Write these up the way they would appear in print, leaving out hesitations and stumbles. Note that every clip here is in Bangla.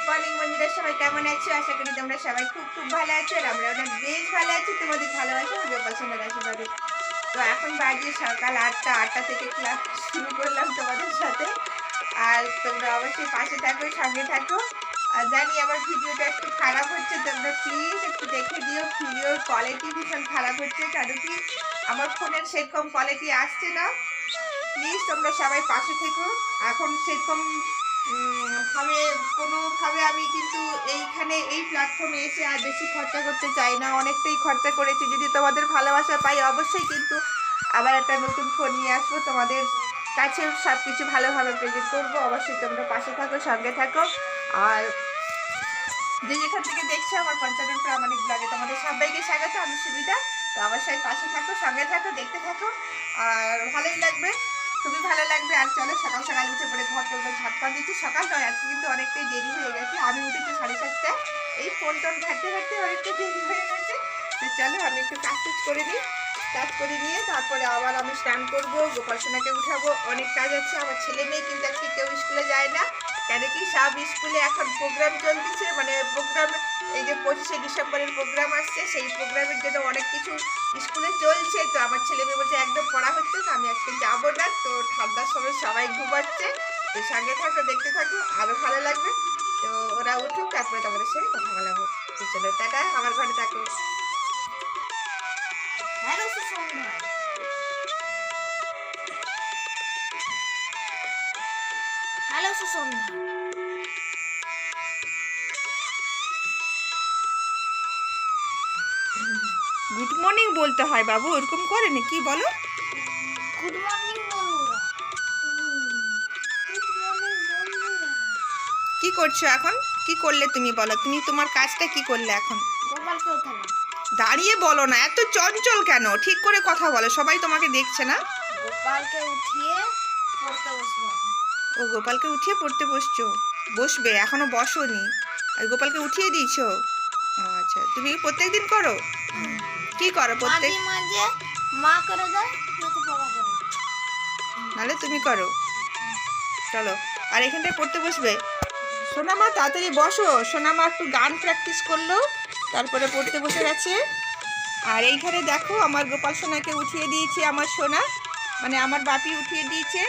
মর্নিং বন্ধুরা, সবাই কেমন আছো? আশা করি তোমরা সবাই খুব খুব ভালো আছো। আর আমরা অনেক বেশ ভালো আছি তোমাদের ভালোবাসা ও গোপালসোনার আশীর্বাদে। তো এখন বাজে সকাল 8টা থেকে ক্লাস শুরু করলাম তোমাদের সাথে। আর তোমরা অবশ্যই পাশে থাকো, সঙ্গে থাকো। আর জানি আমার ভিডিওটা একটু খারাপ হচ্ছে, তোমরা প্লিজ একটু দেখে দিও। ভিডিওর কোয়ালিটি ভীষণ খারাপ হচ্ছে, কারণ কি আমার ফোনের সেরকম কোয়ালিটি আসছে না। প্লিজ তোমরা সবাই পাশে থেকো। এখন সেরকম ভাবে কোনোভাবে আমি কিন্তু এইখানে এই প্ল্যাটফর্মে এসে আর বেশি খরচা করতে চাই না, অনেকটাই খরচা করেছি। যদি তোমাদের ভালোবাসা পাই অবশ্যই কিন্তু আবার একটা নতুন ফোন নিয়ে আসবো, তোমাদের কাছে সব কিছু ভালোভাবে প্রেজেন্ট করবো। অবশ্যই তোমরা পাশে থাকো, সঙ্গে থাকো। আর যে যেখান থেকে দেখছো আমার পঞ্চানন প্রামাণিক ব্লগে তোমাদের সবাইকে স্বাগত। আমি সুবিধা। তো অবশ্যই পাশে থাকো, সঙ্গে থাকো, দেখতে থাকো। আর ভালোই লাগবে, খুবই ভালো লাগবে। আর চলো, সকাল সকাল উঠে পড়ে ঘর টর ঝাটপা দিচ্ছি। সকাল নয়, আজকে কিন্তু অনেকটাই দেরি হয়ে গেছে। আমি উঠেছি 7:30টায়। এই ফোন টোন ঘাটতে ঘাটতে অনেকটা দেরি হয়ে গেছে। তো চলো আমি একটু কাজ করে নিই। কাজ করে নিয়ে তারপরে আবার আমি স্নান করবো, গোপালসোনাকে উঠাবো। অনেক কাজ আছে। আমার ছেলে মেয়ে কিন্তু আজকে কেউ স্কুলে যায় না, কেন কি সব স্কুলে এখন প্রোগ্রাম চলতেছে। মানে প্রোগ্রাম, এই যে 25শে ডিসেম্বরের প্রোগ্রাম আসছে, সেই প্রোগ্রামের জন্য অনেক কিছু স্কুলে চলছে। তো আমার ছেলে মেয়ে বলছে একদম পড়া হচ্ছে না, আমি আজকে যাবো না। তো ঠান্ডার সময় সবাই ঘুমাচ্ছে। তো সঙ্গে থাকো, দেখতে থাকো, আরও ভালো লাগবে। তো ওরা উঠুক, তারপরে তোমাদের সঙ্গে কথা বলাবো। তো চলো, টাটা, আমার ঘরে থাকো। Hello Susandha, hello Susandha. Good morning বলতে হয় বাবু, ওরকম করে নাকি? বলো গুড মর্নিং বন্ধুরা। কি করছো এখন? কি করলে তুমি? বলো, তুমি তোমার কাজটা কি করলে এখন? গোপালকে উঠালাম। দাঁড়িয়ে বলো না, এত চঞ্চল কেন? ঠিক করে কথা বলো, সবাই তোমাকে দেখছে না। গোপালকে উঠিয়ে পড়তে বসবো। ও, গোপালকে উঠিয়ে পড়তে বসছো? বসবে, এখনো বসোনি আর গোপালকে উঠিয়ে দিয়েছো? আচ্ছা, তুমি প্রত্যেকদিন করো? কি করো প্রত্যেক? মাঝে মা করে দেয়, বাবা করে, নাহলে তুমি করো। চলো, আর এখানটায় পড়তে বসবে। সোনামা তাড়াতাড়ি বসো। সোনামা একটু গান প্র্যাকটিস করলো, তারপরে পড়তে বসে গেছে। আর এইখানে দেখো, আমার গোপাল সোনাকে উঠিয়ে দিয়েছে আমার সোনা, মানে আমার বাপি উঠিয়ে দিয়েছে।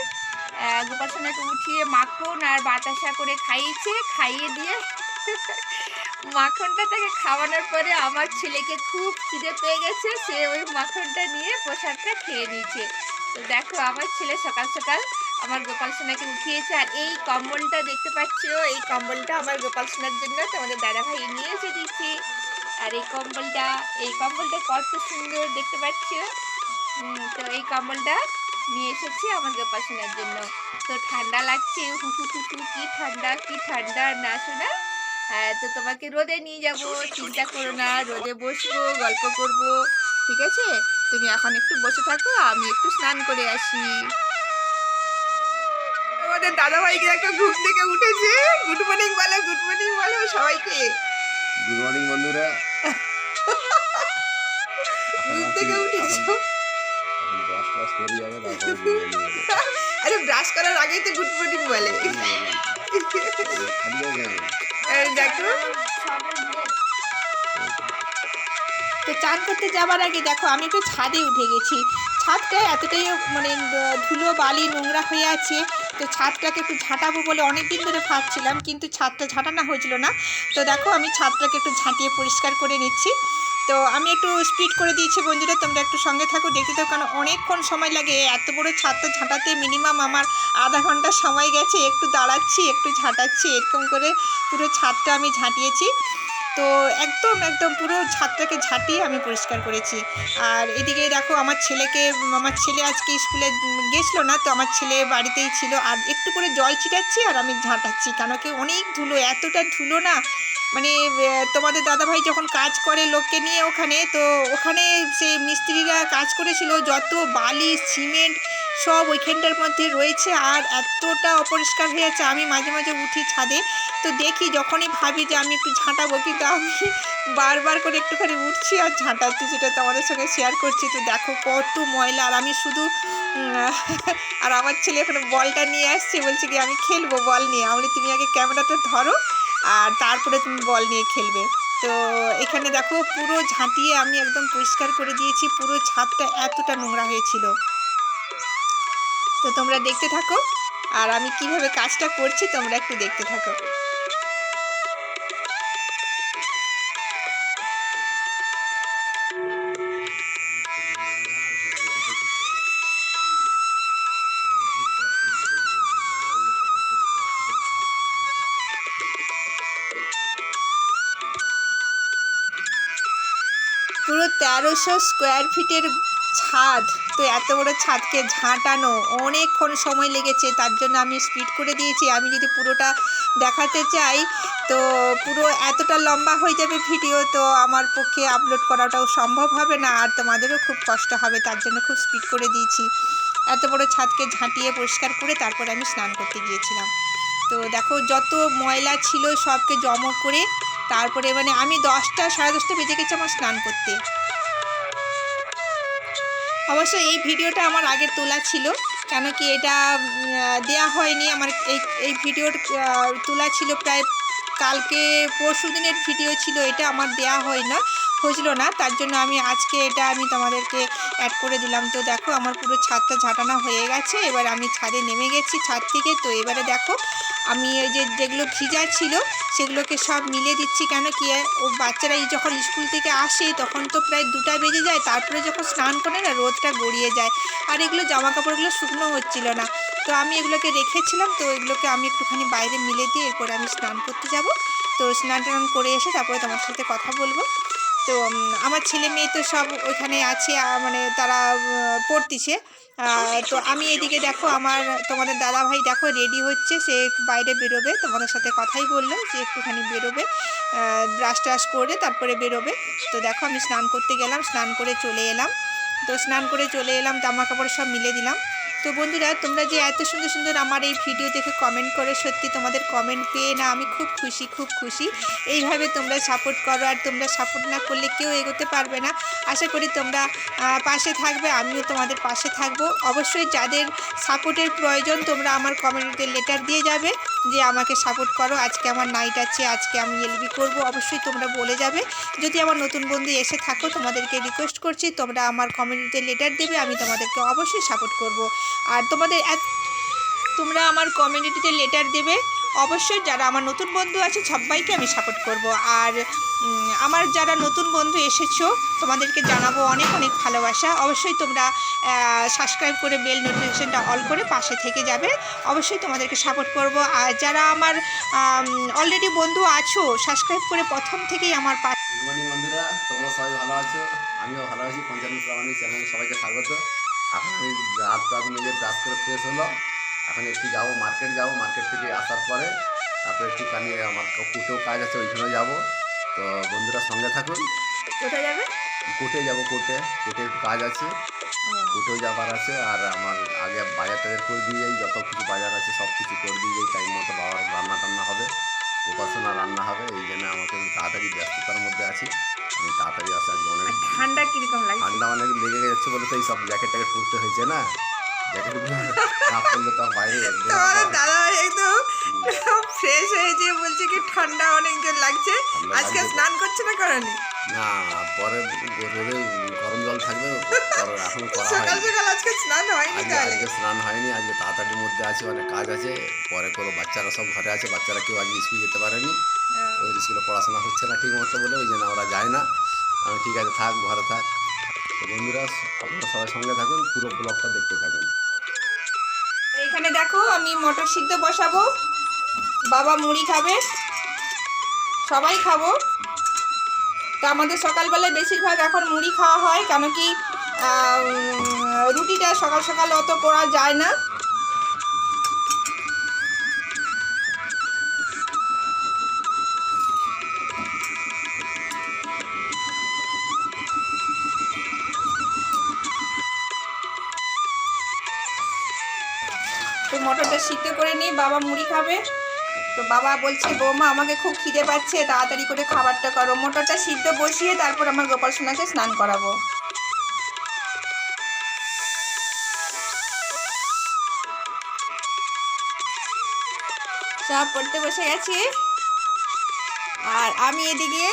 গোপাল সোনাকে উঠিয়ে মাখন আর বাতাসা করে খাইয়েছে। খাইয়ে দিয়ে মাখনটা তাকে খাওয়ানোর পরে আমার ছেলেকে খুব খিদে পেয়ে গেছে, সে ওই মাখনটা নিয়ে প্রসাদটা খেয়ে নিয়েছে। তো দেখো, আমার ছেলে সকাল সকাল আমার গোপাল সোনাকে উঠিয়েছে। আর এই কম্বলটা দেখতে পাচ্ছ, এই কম্বলটা আমার গোপাল সোনার জন্য তোমাদের দাদা ভাই নিয়ে এসে দিচ্ছি। আর এই কম্বলটা কত সুন্দর দেখতে পাচ্ছ। তো এই কম্বলটা নিয়ে এসেছি আমার গোপাল সোনার জন্য। তো ঠান্ডা লাগছে, হুহু হুহু, কি ঠান্ডা, কি ঠান্ডা না শোনা। তো তোমাকে রোদে নিয়ে যাব, চিন্তা করো না। রোদে বসবো, গল্প করব, ঠিক আছে? তুমি এখন একটু বসে থাকো, আমি একটু স্নান করে আসি। আমাদের দাদা ভাইকে একটা ঘুম থেকে উঠেছে। গুড মর্নিং বলো, গুড মর্নিং বলো সবাইকে। গুড মর্নিং বন্ধুরা। ঘুম থেকে উঠেছো? আরে ব্রাশ করার আগেই তো গুড মর্নিং বলে। দেখো, তো চান করতে যাবার আগে দেখো আমি একটু ছাদে উঠে গেছি। ছাদটা এতটাই মানে ধুলো বালি নোংরা হয়ে আছে। তো ছাদটাকে একটু ঝাঁটাবো বলে অনেক দিন ধরে ভাবছিলাম, কিন্তু ছাদটা ঝাঁটানো হয়েছিল না। তো দেখো, আমি ছাদটাকে একটু ঝাঁটিয়ে পরিষ্কার করে নিচ্ছি। তো আমি একটু স্পিড করে দিয়েছি বন্ধুরা, তোমরা একটু সঙ্গে থাকো, দেখতে থাকো, কারণ অনেকক্ষণ সময় লাগে। এত বড় ছাদটা ঝাঁটাতে মিনিমাম আমার আধা ঘন্টা সময় গেছে। একটু দাঁড়াচ্ছি, একটু ঝাঁটাচ্ছি, এরকম করে পুরো ছাদটা আমি ঝাঁটিয়েছি। তো একদম একদম পুরো ছাদটাকে ঝাঁটিয়ে আমি পরিষ্কার করেছি। আর এদিকে দেখো, আমার ছেলে আজকে স্কুলে গেছিলো না, তো আমার ছেলে বাড়িতেই ছিল। আর একটু করে জল ছিটাচ্ছি আর আমি ঝাঁটাচ্ছি, কেন কি অনেক ধুলো, এতটা ধুলো না। মানে তোমাদের দাদাভাই যখন কাজ করে লোককে নিয়ে ওখানে, তো ওখানে সেই মিস্ত্রিরা কাজ করেছিল, যত বালি সিমেন্ট সব ওইখানটার মধ্যে রয়েছে। আর এতটা অপরিষ্কার হয়ে আছে। আমি মাঝে মাঝে উঠি ছাদে, তো দেখি, যখনই ভাবি যে আমি একটু ঝাঁটাবো, কিন্তু আমি বারবার করে একটুখানি উঠছি আর ঝাঁটাচ্ছি, যেটা তোমাদের সঙ্গে শেয়ার করছি। তো দেখো কত ময়লা। আর আমি শুধু আর আমার ছেলে এখন বলটা নিয়ে আসছে, বলছে কি আমি খেলবো বল নিয়ে। আমি, তুমি আগে ক্যামেরাটা ধরো, আর তারপরে তুমি বল নিয়ে খেলবে। তো এখানে দেখো পুরো ঝাঁটিয়ে আমি একদম পরিষ্কার করে দিয়েছি, পুরো ছাদটা এতটা নোংরা হয়েছিল। তো তোমরা দেখতে থাকো, আর আমি কিভাবে কাজটা করছি তোমরা একটু দেখতে থাকো। পুরো 1300 স্কোয়ার ফিটের ছাদ, তো এত বড় ছাদকে ঝাঁটানো অনেকক্ষণ সময় লেগেছে, তার জন্য আমি স্পিড করে দিয়েছি। আমি যদি পুরোটা দেখাতে চাই তো পুরো এতটা লম্বা হয়ে যাবে ভিডিও, তো আমার পক্ষে আপলোড করাটাও সম্ভব হবে না, আর তোমাদেরও খুব কষ্ট হবে, তার জন্য খুব স্পিড করে দিয়েছি। এত বড় ছাদকে ঝাঁটিয়ে পরিষ্কার করে তারপরে আমি স্নান করতে গিয়েছিলাম। তো দেখো যত ময়লা ছিল সবকে জমা করে তারপরে মানে আমি 10টা সাড়ে 10টা বেজে গেছে আমার স্নান করতে। অবশ্য এই ভিডিওটা আমার আগে তোলা ছিল, কেন কি এটা দেয়া হয়নি আমার। এই ভিডিওর তোলা ছিল প্রায় কালকে পরশু দিনের ভিডিও ছিল, এটা আমার দেয়া হয়েছিল না, তার জন্য আমি আজকে এটা আমি তোমাদেরকে অ্যাড করে দিলাম। তো দেখো আমার পুরো ছাদটা ঝাঁটানো হয়ে গেছে, এবার আমি ছাদে নেমে গেছি ছাদ থেকে। তো এবারে দেখো আমি ওই যেগুলো ভিজা ছিল সেগুলোকে সব মিলে দিচ্ছি, কেন কি ও বাচ্চারা যখন স্কুল থেকে আসে তখন তো প্রায় 2টা বেজে যায়, তারপরে যখন স্নান করে না রোদটা গড়িয়ে যায়, আর এগুলো জামা কাপড়গুলো শুকনো হচ্ছিল না। তো আমি এগুলোকে রেখেছিলাম, তো এগুলোকে আমি একটুখানি বাইরে মিলে দিয়ে এরপরে আমি স্নান করতে যাব। তো স্নান টান করে এসে তারপরে তোমার সাথে কথা বলবো। তো আমার ছেলে মেয়ে তো সব ওইখানে আছে, মানে তারা পড়তিছে। তো আমি এদিকে দেখো আমার তোমাদের দাদাভাই দেখো রেডি হচ্ছে, সে একটু বাইরে বেরোবে, তোমাদের সাথে কথাই বললো যে একটুখানি বেরোবে, ব্রাশ ট্রাশ করে তারপরে বেরোবে। তো দেখো আমি স্নান করতে গেলাম, স্নান করে চলে এলাম। তো স্নান করে চলে এলাম, জামা কাপড় সব মিলে দিলাম। তো বন্ধুরা তোমরা যে এত সুন্দর সুন্দর আমার এই ভিডিও দেখে কমেন্ট করে, সত্যি তোমাদের কমেন্ট পেয়ে না আমি খুব খুশি, খুব খুশি। এইভাবে তোমরা সাপোর্ট করো, আর তোমরা সাপোর্ট না করলে কেউ এগোতে পারবে না। আশা করি তোমরা পাশে থাকবে, আমিও তোমাদের পাশে থাকবো। অবশ্যই যাদের সাপোর্টের প্রয়োজন তোমরা আমার কমিউনিটিতে লেটার দিয়ে যাবে যে আমাকে সাপোর্ট করো, আজকে আমার নাইট আছে, আজকে আমি এলবি করব, অবশ্যই তোমরা বলে যাবে। যদি আমার নতুন বন্ধু এসে থাকো তোমাদেরকে রিকোয়েস্ট করছি তোমরা আমার কমিউনিটিতে লেটার দেবে, আমি তোমাদেরকে অবশ্যই সাপোর্ট করব। আর তোমরা আমার কমিউনিটিতে লেটার দেবে অবশ্যই, যারা আমার নতুন বন্ধু আছে সবাইকে আমি সাপোর্ট করব। আর আমার যারা নতুন বন্ধু এসেছো তোমাদেরকে জানাবো অনেক অনেক ভালোবাসা। অবশ্যই তোমরা সাবস্ক্রাইব করে বেল নোটিফিকেশনটা অল করে পাশে থেকে যাবে, অবশ্যই তোমাদেরকে সাপোর্ট করব। আর যারা আমার অলরেডি বন্ধু আছো সাবস্ক্রাইব করে প্রথম থেকেই আমার গুড মর্নিং বন্ধুরা, তোমরা সবাই ভালো আছো, আমিও ভালো আছি। পঞ্চানন প্রামাণিক চ্যানেলে সবাইকে স্বাগত। এখন আমি রাত মেজে ব্রাশ করে ফ্রেশ হলো, এখন একটু যাবো মার্কেট, মার্কেট থেকে আসার পরে তারপরে একটুখানি আমার কোর্টেও কাজ আছে, ওইখানেও যাবো। তো বন্ধুরা সঙ্গে থাকুন। কোথায় যাবে? কোর্টে যাবো, কোর্টে একটু কাজ আছে, কোর্টেও যাবার আছে। আর আমার আগে বাজার টাজার করে দিয়ে যাই, যত কিছু বাজার আছে সব কিছু করে দিয়ে যাই, টাইম মতো বাবার রান্না টান্না হবে, উপাসনা রান্না হবে, এই জন্য আমাকে তাড়াতাড়ি ব্যস্ততার মধ্যে আছি। আমি তাড়াতাড়ি আসি, আজকে অনেক ঠান্ডা কিরকম লাগে? ঠান্ডা অনেক লেগে যাচ্ছে বলে তো এই সব জ্যাকেট ট্যাকেট পরতে হয়েছে না, জ্যাকেটগুলো না পরলে তো বাইরে তোমাদের দাদা একদম ফ্রেশ হয়েছে, বলছে কি ঠান্ডা অনেক জোর লাগছে। আজকে স্নান করছে না করেনি? না, পরে রোদে গরম জল থাকবে, এখন করা সকাল হয়নি। সকাল আজকে স্নান হয়নি তাহলে? আজকে স্নান হয়নি, আজকে তাড়াতাড়ির মধ্যে আছে, অনেক কাজ আছে, পরে করো। বাচ্চারা সব ঘরে আছে, বাচ্চারা কেউ আজকে স্কুল যেতে পারেনি, ওদের স্কুলে পড়াশোনা হচ্ছে না ঠিক মতো বলে, ওই জন্য ওরা যায় না। আমি ঠিক আছে থাক, ঘরে থাক। তো বন্ধুরা আপনারা সবাই সঙ্গে থাকুন, পুরো ব্লগটা দেখতে থাকুন। এখানে দেখো আমি মটর সিদ্ধ বসাবো, বাবা মুড়ি খাবে, সবাই খাবো। তো আমাদের সকালবেলায় বেশিরভাগ এখন মুড়ি খাওয়া হয়, কেন কি রুটিটা সকাল সকাল অত করা যায় না। তো মটরটা সিদ্ধ করে নিই, বাবা মুড়ি খাবে। তো বাবা বলছে বৌমা আমাকে খুব খিদে পাচ্ছে, তাড়াতাড়ি করে খাবারটা করো। মোটরটা সিদ্ধ বসিয়ে তারপর আমার গোপাল সোনাকে স্নান করাবো। সব পড়তে বসে গেছি। আর আমি এদিকে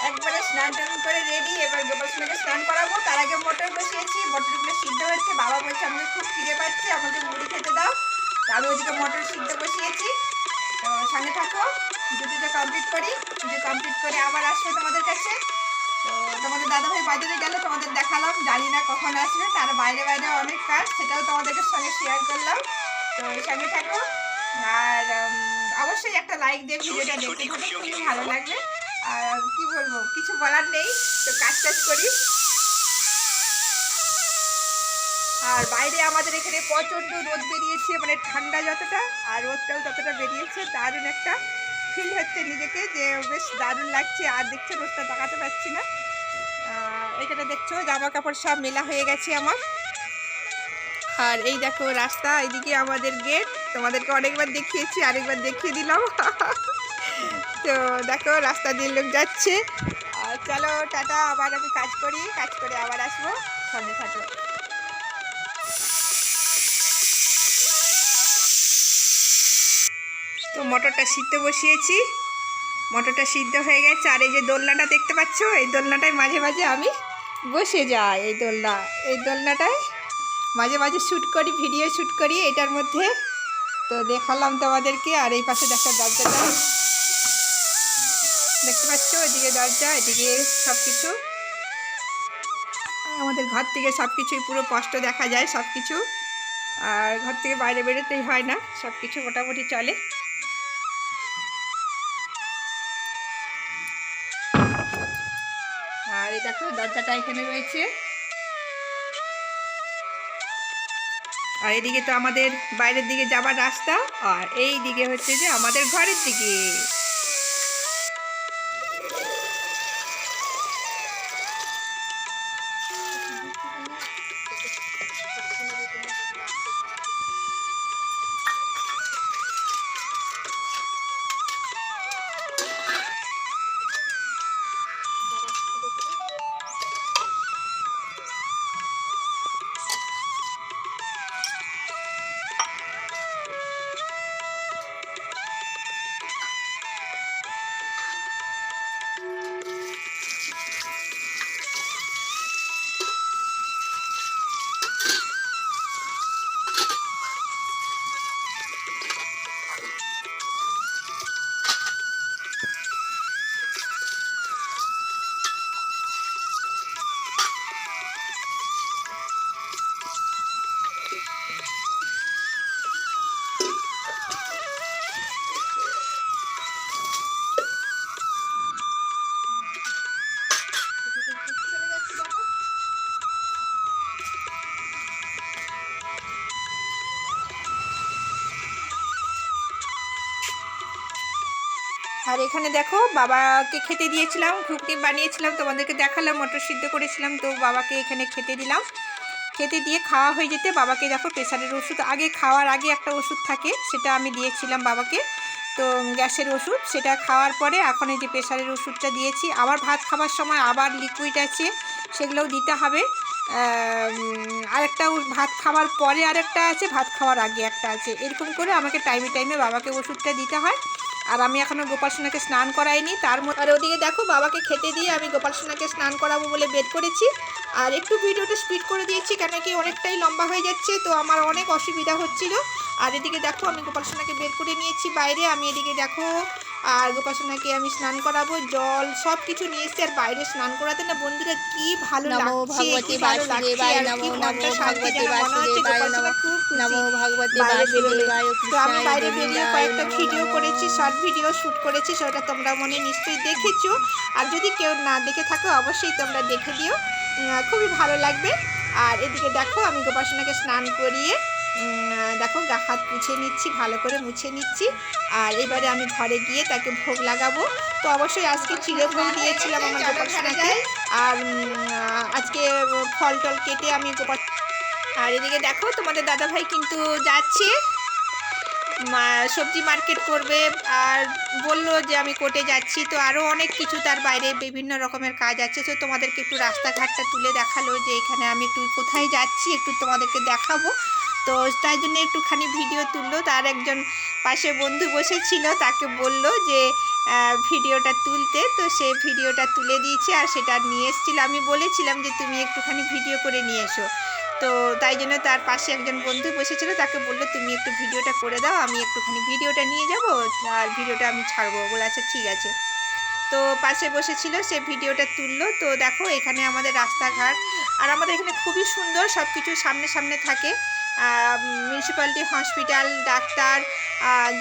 একবারে স্নান টান করে রেডি। এবার গোপাল সোনাকে স্নান করাবো। তার আগে মটর বসিয়েছি, মটরগুলো সিদ্ধ হচ্ছে। বাবা বলছে আমাকে খুব খিদে পাচ্ছে, আমাকে মুড়ি খেতে দাও। তো আমি ওদিকে মটর সিদ্ধ বসিয়েছি। তো সঙ্গে থাকো, পুজো কমপ্লিট করি। পুজো কমপ্লিট করে আবার আসবো তোমাদের কাছে। তো তোমাদের দাদাভাই বাজারে গেল, তোমাদের দেখালাম, জানি না কখন আসবে। তার বাইরে বাইরে অনেক কাজ, সেটাও তোমাদেরকে সঙ্গে শেয়ার করলাম। তো সঙ্গে থাকো। আর অবশ্যই একটা লাইক দিয়ে ভিডিওটা দেখতে থাকো, খুবই ভালো লাগবে। আর কি বলবো, কিছু বলার নেই। তো কাজ টাজ করি। আর বাইরে আমাদের এখানে প্রচণ্ড রোদ বেরিয়েছে, মানে ঠান্ডা যতটা আর রোদটাও ততটা বেরিয়েছে। দারুণ একটা ফিল হচ্ছে নিজেকে, যে বেশ দারুণ লাগছে। আর দেখছো রোদটা দেখাতে পারছি না। এখানে দেখছো জামা কাপড় সব মেলা হয়ে গেছে আমার। আর এই দেখো রাস্তা, এইদিকে আমাদের গেট। তোমাদেরকে অনেকবার দেখিয়েছি, আরেকবার দেখিয়ে দিলাম। তো দেখো রাস্তা দিয়ে লোক যাচ্ছে। আর চলো টাটা, আবার আমি কাজ করি, কাজ করে আবার আসবো। সঙ্গে থাকো। তো মটরটা সিদ্ধ বসিয়েছি, মটরটা সিদ্ধ হয়ে গেছে। আর এই যে দোলনাটা দেখতে পাচ্ছ, এই দোলনাটায় মাঝে মাঝে আমি বসে যাই। এই দোলনাটায় মাঝে মাঝে শ্যুট করি, ভিডিও শ্যুট করি এটার মধ্যে। তো দেখালাম তোমাদেরকে। আর এই পাশে দেখো দরজাটা দেখতে পাচ্ছ, এদিকে দরজা, এদিকে সব কিছু। আমাদের ঘর থেকে সব কিছুই পুরো স্পষ্ট দেখা যায় সব কিছু। আর ঘর থেকে বাইরে বেরোতেই হয় না, সব কিছু মোটামুটি চলে। আর এই দেখো দরজাটা এখানে রয়েছে। আর এদিকে তো আমাদের বাইরের দিকে যাবার রাস্তা, আর এই দিকে হচ্ছে যে আমাদের ঘরের দিকে। আর এখানে দেখো বাবাকে খেতে দিয়েছিলাম, ঘুগনি বানিয়েছিলাম, তোমাদেরকে দেখালাম, মটর সিদ্ধ করেছিলাম। তো বাবাকে এখানে খেতে দিলাম। খেতে দিয়ে খাওয়া হয়ে যেতে বাবাকে দেখো প্রেশারের ওষুধ, আগে খাওয়ার আগে একটা ওষুধ থাকে, সেটা আমি দিয়েছিলাম বাবাকে। তো গ্যাসের ওষুধ, সেটা খাওয়ার পরে এখন এই যে প্রেশারের ওষুধটা দিয়েছি। আবার ভাত খাবার সময় আবার লিকুইড আছে, সেগুলোও দিতে হবে। আরেকটা ভাত খাওয়ার পরে আরেকটা আছে, ভাত খাওয়ার আগে একটা আছে। এরকম করে আমাকে টাইমে টাইমে বাবাকে ওষুধটা দিতে হয়। আর আমি এখনও গোপাল সোনাকে স্নান করাইনি। তার মধ্যে আর ওদিকে দেখো বাবাকে খেতে দিয়ে আমি গোপাল সোনাকে স্নান করাবো বলে বের করেছি। আর একটু ভিডিওটা স্পিড করে দিয়েছি, কেন কি অনেকটাই লম্বা হয়ে যাচ্ছে, তো আমার অনেক অসুবিধা হচ্ছিল। আর এদিকে দেখো আমি গোপাল সোনাকে বের করে নিয়েছি বাইরে। আমি এদিকে দেখো আর গোপাল সোনাকে আমি স্নান করাবো, জল সব কিছু নিয়ে এসেছি। আর বাইরে স্নান করাতে না বন্ধুরা কি ভালো লাগছে, কি ভালো লাগছে। আর কি মনটা শান্তি, যেন মনে হচ্ছে গোপাল সোনা খুব খুশি বাইরে বেরোলে। তো আমি বাইরে বেরিয়ে কয়েকটা ভিডিও করেছি, শর্ট ভিডিও শ্যুট করেছি, সেটা তোমরা মনে নিশ্চয়ই দেখেছো। আর যদি কেউ না দেখে থাকো অবশ্যই তোমরা দেখে দিও, খুবই ভালো লাগবে। আর এদিকে দেখো আমি গোপাল সোনাকে স্নান করিয়ে দেখো গা হাত মুছে নিচ্ছি, ভালো করে মুছে নিচ্ছি। আর এবারে আমি ঘরে গিয়ে তাকে ভোগ লাগাবো। তো অবশ্যই আজকে চিড়ে-ভোগ দিয়েছিলাম আমার গোপাল সোনাকে। আর আজকে ফল টল কেটে আমি গোপাল। আর এদিকে দেখো তোমাদের দাদাভাই কিন্তু যাচ্ছে সবজি মার্কেট করবে। আর বললো যে আমি কোর্টে যাচ্ছি, তো আরও অনেক কিছু তার বাইরে বিভিন্ন রকমের কাজ আছে। তো তোমাদেরকে একটু রাস্তাঘাটটা তুলে দেখালো, যে এখানে আমি একটু কোথায় যাচ্ছি একটু তোমাদেরকে দেখাবো। তো তাই জন্য একটুখানি ভিডিও তুললো। তার একজন পাশে বন্ধু বসেছিল, তাকে বলল যে ভিডিওটা তুলতে, তো সে ভিডিওটা তুলে দিয়েছে আর সেটা নিয়ে এসেছিল। আমি বলেছিলাম যে তুমি একটুখানি ভিডিও করে নিয়ে এসো, তো তাই জন্য তার পাশে একজন বন্ধু বসেছিল, তাকে বললো তুমি একটু ভিডিওটা করে দাও, আমি একটুখানি ভিডিওটা নিয়ে যাব আর ভিডিওটা আমি ছাড়বো। বলে আচ্ছা ঠিক আছে। তো পাশে বসেছিল, সে ভিডিওটা তুললো। তো দেখো এখানে আমাদের রাস্তাঘাট আর আমাদের এখানে খুবই সুন্দর, সব কিছু সামনে সামনে থাকে। মিউনিসিপ্যালিটি, হসপিটাল, ডাক্তার,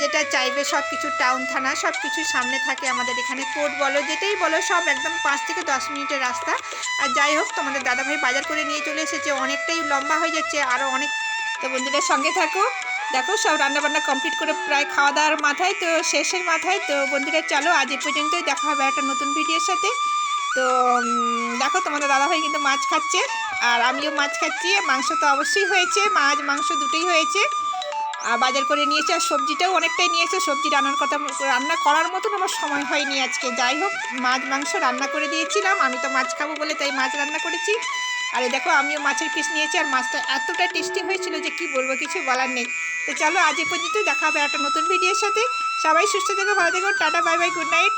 যেটা চাইবে সব কিছু, টাউন থানা সব কিছু সামনে থাকে আমাদের এখানে। কোর্ট বলো, যেটাই বলো, সব একদম 5 থেকে 10 মিনিটের রাস্তা। আর যাই হোক, তোমাদের দাদাভাই বাজার করে নিয়ে চলে এসেছে, অনেকটাই লম্বা হয়ে যাচ্ছে আরও অনেক। তো বন্ধুদের সঙ্গে থাকো, দেখো সব রান্নাবান্না কমপ্লিট করে প্রায় খাওয়া দাওয়ার মাথায়, তো শেষের মাথায়। তো বন্ধুরা চলো আজ এ পর্যন্তই, দেখা হবে একটা নতুন ভিডিওর সাথে। তো দেখো তোমাদের দাদাভাই কিন্তু মাছ খাচ্ছে আর আমিও মাছ খাচ্ছি। মাংস তো অবশ্যই হয়েছে, মাছ মাংস দুটোই হয়েছে। আর বাজার করে নিয়েছে আর সবজিটাও অনেকটাই নিয়েছে। সবজি রান্না করার মতন আমার সময় হয়নি আজকে। যাই হোক, মাছ মাংস রান্না করে দিয়েছিলাম, আমি তো মাছ খাবো বলে তাই মাছ রান্না করেছি। আর এই দেখো আমিও মাছের পিস নিয়েছি আর মাছটা এতটা টেস্টি হয়েছিল যে কি বলবো, কিছু বলার নেই। তো চলো আজ এ পর্যন্ত, দেখা হবে একটা নতুন ভিডিওর সাথে। সবাই সুস্থ থেকো, ভালো থেকো, tata, bye bye, good night.